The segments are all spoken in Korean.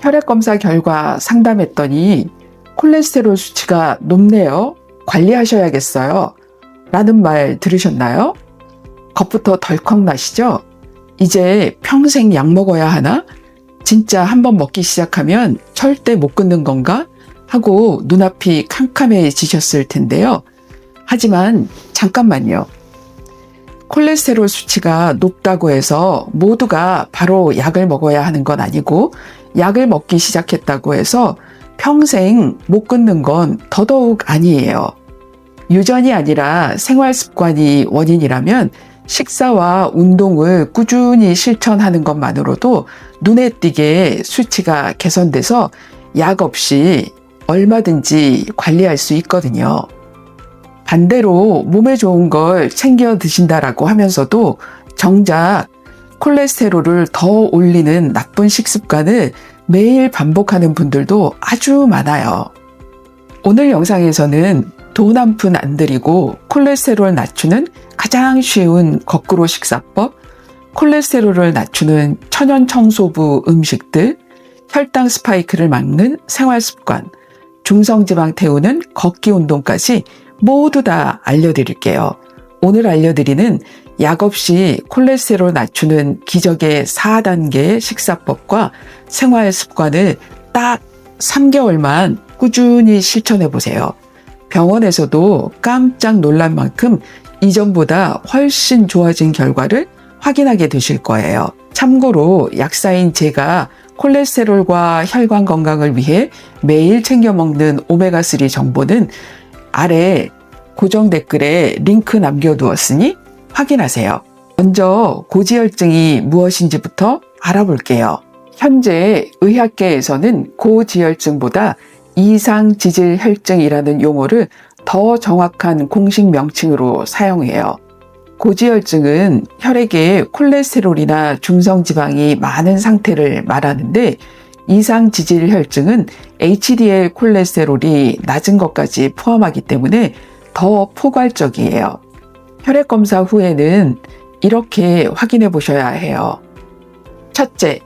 혈액검사 결과 상담했더니 콜레스테롤 수치가 높네요. 관리하셔야겠어요. 라는 말 들으셨나요? 겁부터 덜컥 나시죠? 이제 평생 약 먹어야 하나? 진짜 한번 먹기 시작하면 절대 못 끊는 건가? 하고 눈앞이 캄캄해지셨을 텐데요. 하지만 잠깐만요. 콜레스테롤 수치가 높다고 해서 모두가 바로 약을 먹어야 하는 건 아니고, 약을 먹기 시작했다고 해서 평생 못 끊는 건 더더욱 아니에요. 유전이 아니라 생활 습관이 원인이라면 식사와 운동을 꾸준히 실천하는 것만으로도 눈에 띄게 수치가 개선돼서 약 없이 얼마든지 관리할 수 있거든요. 반대로 몸에 좋은 걸 챙겨 드신다라고 하면서도 정작 콜레스테롤을 더 올리는 나쁜 식습관을 매일 반복하는 분들도 아주 많아요. 오늘 영상에서는 돈 한 푼 안 들이고 콜레스테롤을 낮추는 가장 쉬운 거꾸로 식사법, 콜레스테롤을 낮추는 천연 청소부 음식들, 혈당 스파이크를 막는 생활 습관, 중성지방 태우는 걷기 운동까지 모두 다 알려드릴게요. 오늘 알려드리는 약 없이 콜레스테롤 낮추는 기적의 4단계 식사법과 생활 습관을 딱 3개월만 꾸준히 실천해 보세요. 병원에서도 깜짝 놀랄 만큼 이전보다 훨씬 좋아진 결과를 확인하게 되실 거예요. 참고로 약사인 제가 콜레스테롤과 혈관 건강을 위해 매일 챙겨 먹는 오메가3 정보는 아래 고정 댓글에 링크 남겨두었으니 확인하세요. 먼저 고지혈증이 무엇인지부터 알아볼게요. 현재 의학계에서는 고지혈증보다 이상지질혈증이라는 용어를 더 정확한 공식 명칭으로 사용해요. 고지혈증은 혈액에 콜레스테롤이나 중성지방이 많은 상태를 말하는데, 이상지질혈증은 HDL 콜레스테롤이 낮은 것까지 포함하기 때문에 더 포괄적이에요. 혈액검사 후에는 이렇게 확인해 보셔야 해요. 첫째,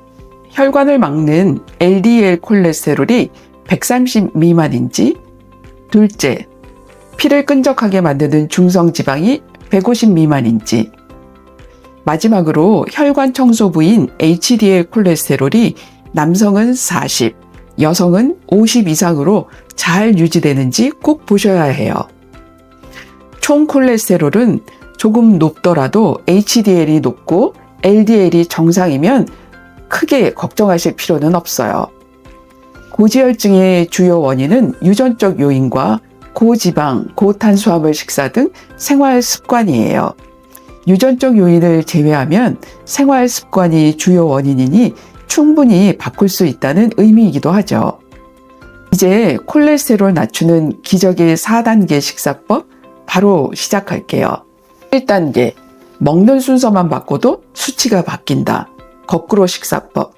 혈관을 막는 LDL 콜레스테롤이 130 미만인지. 둘째, 피를 끈적하게 만드는 중성지방이 150 미만인지. 마지막으로 혈관 청소부인 HDL 콜레스테롤이 남성은 40, 여성은 50 이상으로 잘 유지되는지 꼭 보셔야 해요. 총 콜레스테롤은 조금 높더라도 HDL이 높고 LDL이 정상이면 크게 걱정하실 필요는 없어요. 고지혈증의 주요 원인은 유전적 요인과 고지방, 고탄수화물 식사 등 생활 습관이에요. 유전적 요인을 제외하면 생활 습관이 주요 원인이니 충분히 바꿀 수 있다는 의미이기도 하죠. 이제 콜레스테롤 낮추는 기적의 4단계 식사법 바로 시작할게요. 1단계, 먹는 순서만 바꿔도 수치가 바뀐다. 거꾸로 식사법.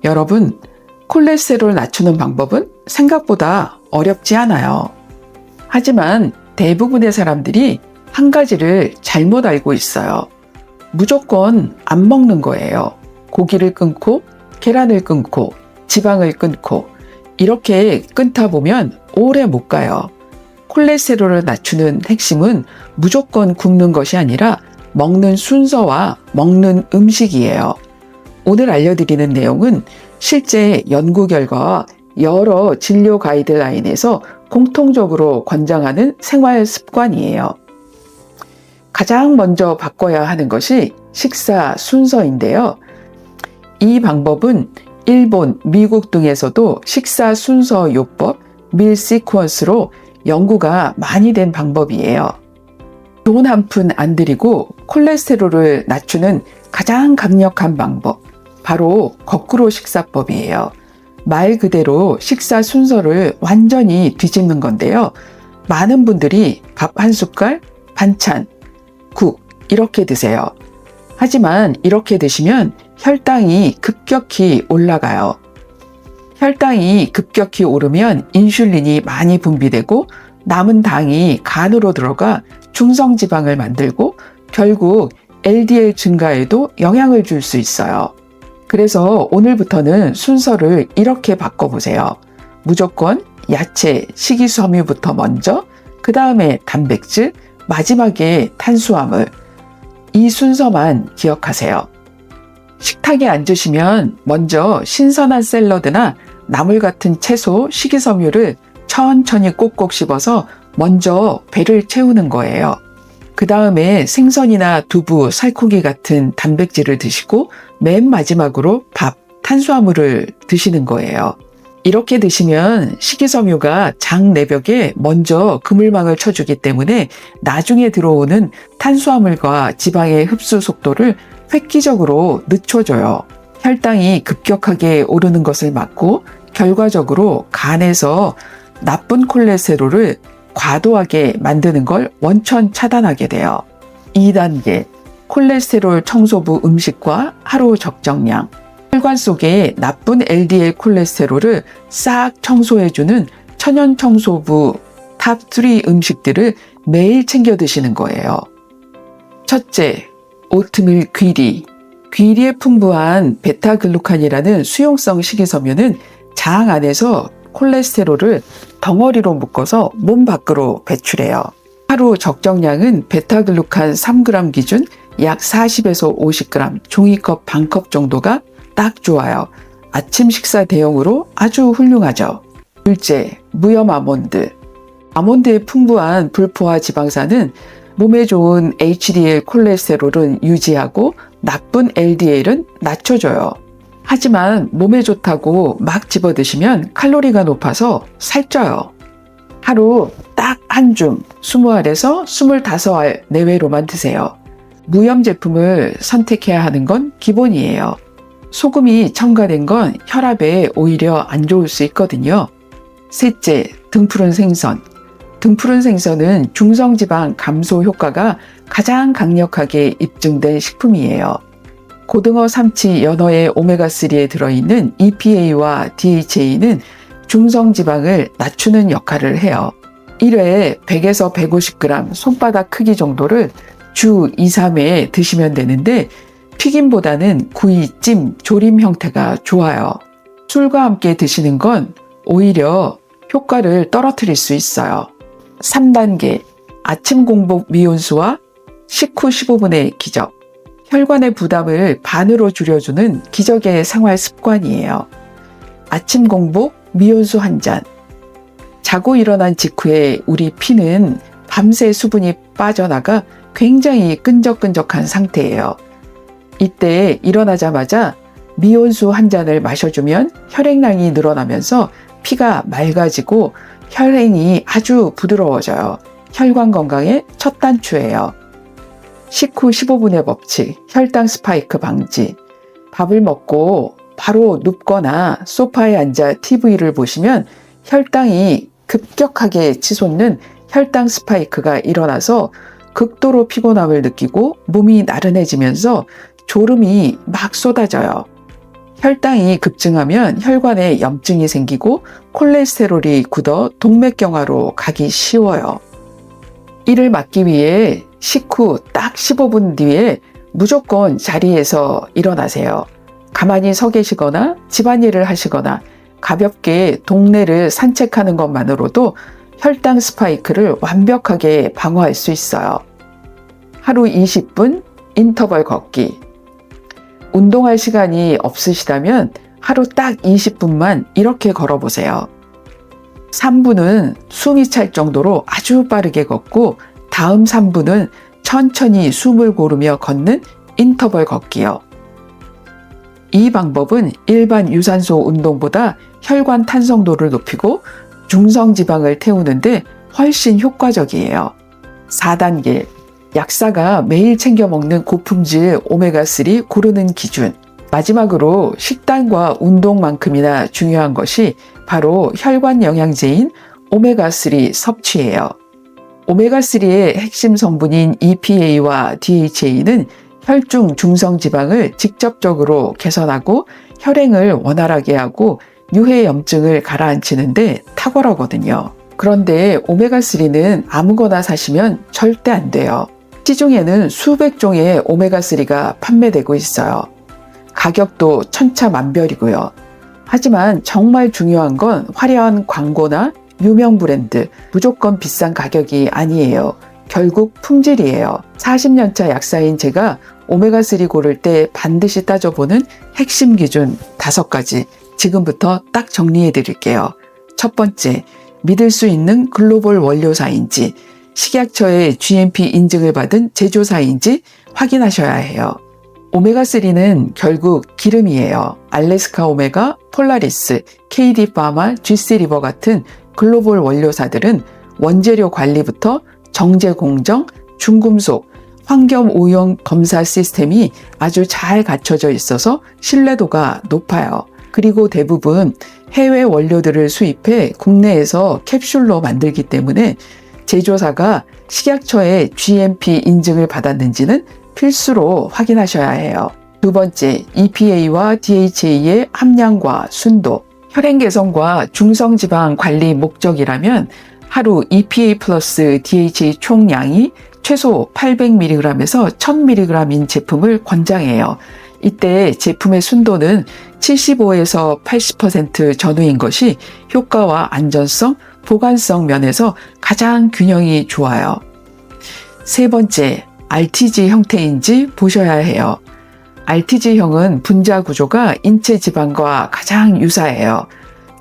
여러분, 콜레스테롤 낮추는 방법은 생각보다 어렵지 않아요. 하지만 대부분의 사람들이 한 가지를 잘못 알고 있어요. 무조건 안 먹는 거예요. 고기를 끊고, 계란을 끊고, 지방을 끊고, 이렇게 끊다 보면 오래 못 가요. 콜레스테롤을 낮추는 핵심은 무조건 굶는 것이 아니라 먹는 순서와 먹는 음식이에요. 오늘 알려드리는 내용은 실제 연구 결과와 여러 진료 가이드라인에서 공통적으로 권장하는 생활 습관이에요. 가장 먼저 바꿔야 하는 것이 식사 순서인데요. 이 방법은 일본, 미국 등에서도 식사 순서 요법, 밀 시퀀스로 연구가 많이 된 방법이에요. 돈 한 푼 안 들이고 콜레스테롤을 낮추는 가장 강력한 방법, 바로 거꾸로 식사법이에요. 말 그대로 식사 순서를 완전히 뒤집는 건데요. 많은 분들이 밥 한 숟갈, 반찬, 국 이렇게 드세요. 하지만 이렇게 드시면 혈당이 급격히 올라가요. 혈당이 급격히 오르면 인슐린이 많이 분비되고 남은 당이 간으로 들어가 중성지방을 만들고 결국 LDL 증가에도 영향을 줄 수 있어요. 그래서 오늘부터는 순서를 이렇게 바꿔보세요. 무조건 야채, 식이섬유부터 먼저, 그 다음에 단백질, 마지막에 탄수화물. 이 순서만 기억하세요. 식탁에 앉으시면 먼저 신선한 샐러드나 나물 같은 채소, 식이섬유를 천천히 꼭꼭 씹어서 먼저 배를 채우는 거예요. 그 다음에 생선이나 두부, 살코기 같은 단백질을 드시고 맨 마지막으로 밥, 탄수화물을 드시는 거예요. 이렇게 드시면 식이섬유가 장 내벽에 먼저 그물망을 쳐주기 때문에 나중에 들어오는 탄수화물과 지방의 흡수 속도를 획기적으로 늦춰줘요. 혈당이 급격하게 오르는 것을 막고 결과적으로 간에서 나쁜 콜레스테롤을 과도하게 만드는 걸 원천 차단하게 돼요. 2단계, 콜레스테롤 청소부 음식과 하루 적정량. 혈관 속에 나쁜 LDL 콜레스테롤을 싹 청소해주는 천연 청소부 탑3 음식들을 매일 챙겨 드시는 거예요. 첫째, 오트밀 귀리. 귀리에 풍부한 베타글루칸이라는 수용성 식이섬유는 장 안에서 콜레스테롤을 덩어리로 묶어서 몸 밖으로 배출해요. 하루 적정량은 베타글루칸 3g 기준 약 40에서 50g, 종이컵 반컵 정도가 딱 좋아요. 아침 식사 대용으로 아주 훌륭하죠. 둘째, 무염 아몬드. 아몬드의 풍부한 불포화 지방산은 몸에 좋은 HDL 콜레스테롤은 유지하고 나쁜 LDL은 낮춰줘요. 하지만 몸에 좋다고 막 집어드시면 칼로리가 높아서 살쪄요. 하루 딱 한 줌, 20알에서 25알 내외로만 드세요. 무염 제품을 선택해야 하는 건 기본이에요. 소금이 첨가된 건 혈압에 오히려 안 좋을 수 있거든요. 셋째, 등푸른 생선. 등푸른 생선은 중성지방 감소 효과가 가장 강력하게 입증된 식품이에요. 고등어, 삼치, 연어의 오메가3에 들어있는 EPA와 DHA는 중성지방을 낮추는 역할을 해요. 1회에 100에서 150g 손바닥 크기 정도를 주 2, 3회 드시면 되는데 튀김보다는 구이, 찜, 조림 형태가 좋아요. 술과 함께 드시는 건 오히려 효과를 떨어뜨릴 수 있어요. 3단계, 아침 공복 미온수와 식후 15분의 기적. 혈관의 부담을 반으로 줄여주는 기적의 생활 습관이에요. 아침 공복 미온수 한 잔. 자고 일어난 직후에 우리 피는 밤새 수분이 빠져나가 굉장히 끈적끈적한 상태예요. 이때 일어나자마자 미온수 한 잔을 마셔주면 혈액량이 늘어나면서 피가 맑아지고 혈행이 아주 부드러워져요. 혈관 건강의 첫 단추예요. 식후 15분의 법칙, 혈당 스파이크 방지. 밥을 먹고 바로 눕거나 소파에 앉아 TV를 보시면 혈당이 급격하게 치솟는 혈당 스파이크가 일어나서 극도로 피곤함을 느끼고 몸이 나른해지면서 졸음이 막 쏟아져요. 혈당이 급증하면 혈관에 염증이 생기고 콜레스테롤이 굳어 동맥경화로 가기 쉬워요. 이를 막기 위해 식후 딱 15분 뒤에 무조건 자리에서 일어나세요. 가만히 서 계시거나 집안일을 하시거나 가볍게 동네를 산책하는 것만으로도 혈당 스파이크를 완벽하게 방어할 수 있어요. 하루 20분 인터벌 걷기. 운동할 시간이 없으시다면 하루 딱 20분만 이렇게 걸어보세요. 3분은 숨이 찰 정도로 아주 빠르게 걷고 다음 3분은 천천히 숨을 고르며 걷는 인터벌 걷기요. 이 방법은 일반 유산소 운동보다 혈관 탄성도를 높이고 중성지방을 태우는데 훨씬 효과적이에요. 4단계, 약사가 매일 챙겨 먹는 고품질 오메가3 고르는 기준. 마지막으로 식단과 운동만큼이나 중요한 것이 바로 혈관 영양제인 오메가3 섭취예요. 오메가3의 핵심 성분인 EPA와 DHA는 혈중 중성지방을 직접적으로 개선하고 혈행을 원활하게 하고 유해염증을 가라앉히는데 탁월하거든요. 그런데 오메가3는 아무거나 사시면 절대 안 돼요. 시중에는 수백 종의 오메가3가 판매되고 있어요. 가격도 천차만별이고요. 하지만 정말 중요한 건 화려한 광고나 유명 브랜드, 무조건 비싼 가격이 아니에요. 결국 품질이에요. 40년차 약사인 제가 오메가3 고를 때 반드시 따져보는 핵심 기준 5가지 지금부터 딱 정리해 드릴게요. 첫 번째, 믿을 수 있는 글로벌 원료사인지, 식약처의 GMP 인증을 받은 제조사인지 확인하셔야 해요. 오메가3는 결국 기름이에요. 알래스카 오메가, 폴라리스, KD 파마, GC 리버 같은 글로벌 원료사들은 원재료 관리부터 정제 공정, 중금속, 환경 오염 검사 시스템이 아주 잘 갖춰져 있어서 신뢰도가 높아요. 그리고 대부분 해외 원료들을 수입해 국내에서 캡슐로 만들기 때문에 제조사가 식약처의 GMP 인증을 받았는지는 필수로 확인하셔야 해요. 두 번째, EPA와 DHA의 함량과 순도. 혈행 개선과 중성지방 관리 목적이라면 하루 EPA 플러스 DHA 총량이 최소 800mg에서 1000mg인 제품을 권장해요. 이때 제품의 순도는 75에서 80% 전후인 것이 효과와 안전성, 보관성 면에서 가장 균형이 좋아요. 세 번째, RTG 형태인지 보셔야 해요. RTG형은 분자 구조가 인체 지방과 가장 유사해요.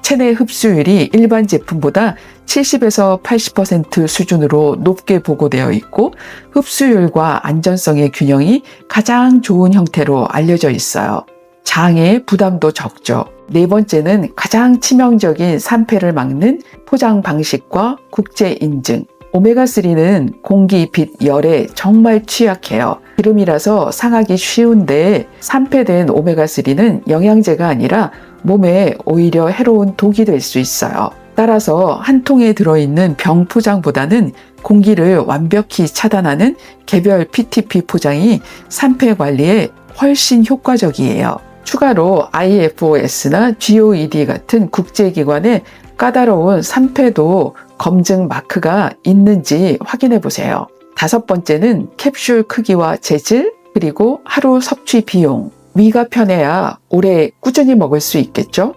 체내 흡수율이 일반 제품보다 70에서 80% 수준으로 높게 보고되어 있고 흡수율과 안전성의 균형이 가장 좋은 형태로 알려져 있어요. 장의 부담도 적죠. 네 번째는 가장 치명적인 산패를 막는 포장 방식과 국제 인증. 오메가3는 공기, 빛, 열에 정말 취약해요. 기름이라서 상하기 쉬운데 산패된 오메가3는 영양제가 아니라 몸에 오히려 해로운 독이 될 수 있어요. 따라서 한 통에 들어있는 병 포장보다는 공기를 완벽히 차단하는 개별 PTP 포장이 산패 관리에 훨씬 효과적이에요. 추가로 IFOS나 GOED 같은 국제기관의 까다로운 산패도 검증 마크가 있는지 확인해 보세요. 다섯 번째는 캡슐 크기와 재질, 그리고 하루 섭취 비용. 위가 편해야 오래 꾸준히 먹을 수 있겠죠?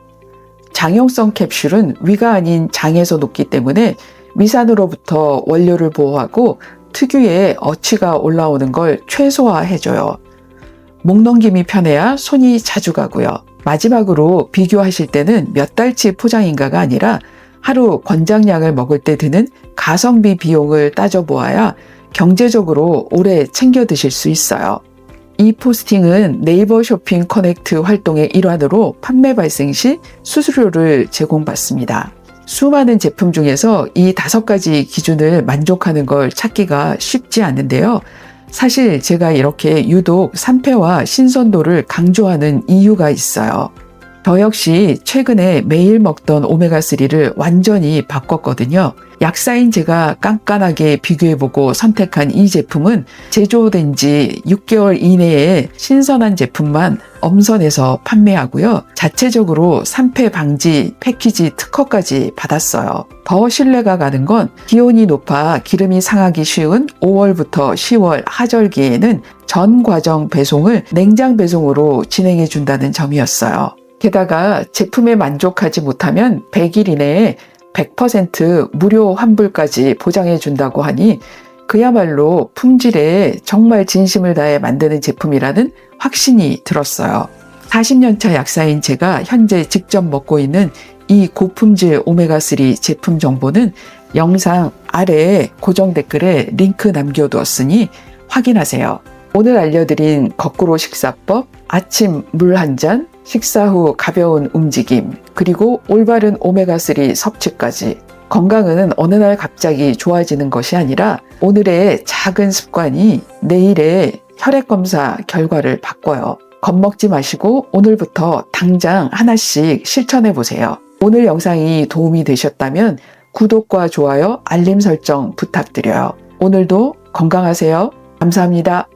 장용성 캡슐은 위가 아닌 장에서 녹기 때문에 위산으로부터 원료를 보호하고 특유의 어치가 올라오는 걸 최소화해줘요. 목 넘김이 편해야 손이 자주 가고요. 마지막으로 비교하실 때는 몇 달치 포장인가가 아니라 하루 권장량을 먹을 때 드는 가성비 비용을 따져보아야 경제적으로 오래 챙겨 드실 수 있어요. 이 포스팅은 네이버 쇼핑 커넥트 활동의 일환으로 판매 발생 시 수수료를 제공받습니다. 수많은 제품 중에서 이 5가지 기준을 만족하는 걸 찾기가 쉽지 않은데요. 사실 제가 이렇게 유독 산패와 신선도를 강조하는 이유가 있어요. 저 역시 최근에 매일 먹던 오메가3를 완전히 바꿨거든요. 약사인 제가 깐깐하게 비교해보고 선택한 이 제품은 제조된 지 6개월 이내에 신선한 제품만 엄선해서 판매하고요. 자체적으로 산패 방지 패키지 특허까지 받았어요. 더 신뢰가 가는 건 기온이 높아 기름이 상하기 쉬운 5월부터 10월 하절기에는 전 과정 배송을 냉장 배송으로 진행해 준다는 점이었어요. 게다가 제품에 만족하지 못하면 100일 이내에 100% 무료 환불까지 보장해 준다고 하니 그야말로 품질에 정말 진심을 다해 만드는 제품이라는 확신이 들었어요. 40년차 약사인 제가 현재 직접 먹고 있는 이 고품질 오메가3 제품 정보는 영상 아래에 고정 댓글에 링크 남겨두었으니 확인하세요. 오늘 알려드린 거꾸로 식사법, 아침 물 한 잔, 식사 후 가벼운 움직임, 그리고 올바른 오메가3 섭취까지. 건강은 어느 날 갑자기 좋아지는 것이 아니라 오늘의 작은 습관이 내일의 혈액검사 결과를 바꿔요. 겁먹지 마시고 오늘부터 당장 하나씩 실천해 보세요. 오늘 영상이 도움이 되셨다면 구독과 좋아요, 알림 설정 부탁드려요. 오늘도 건강하세요. 감사합니다.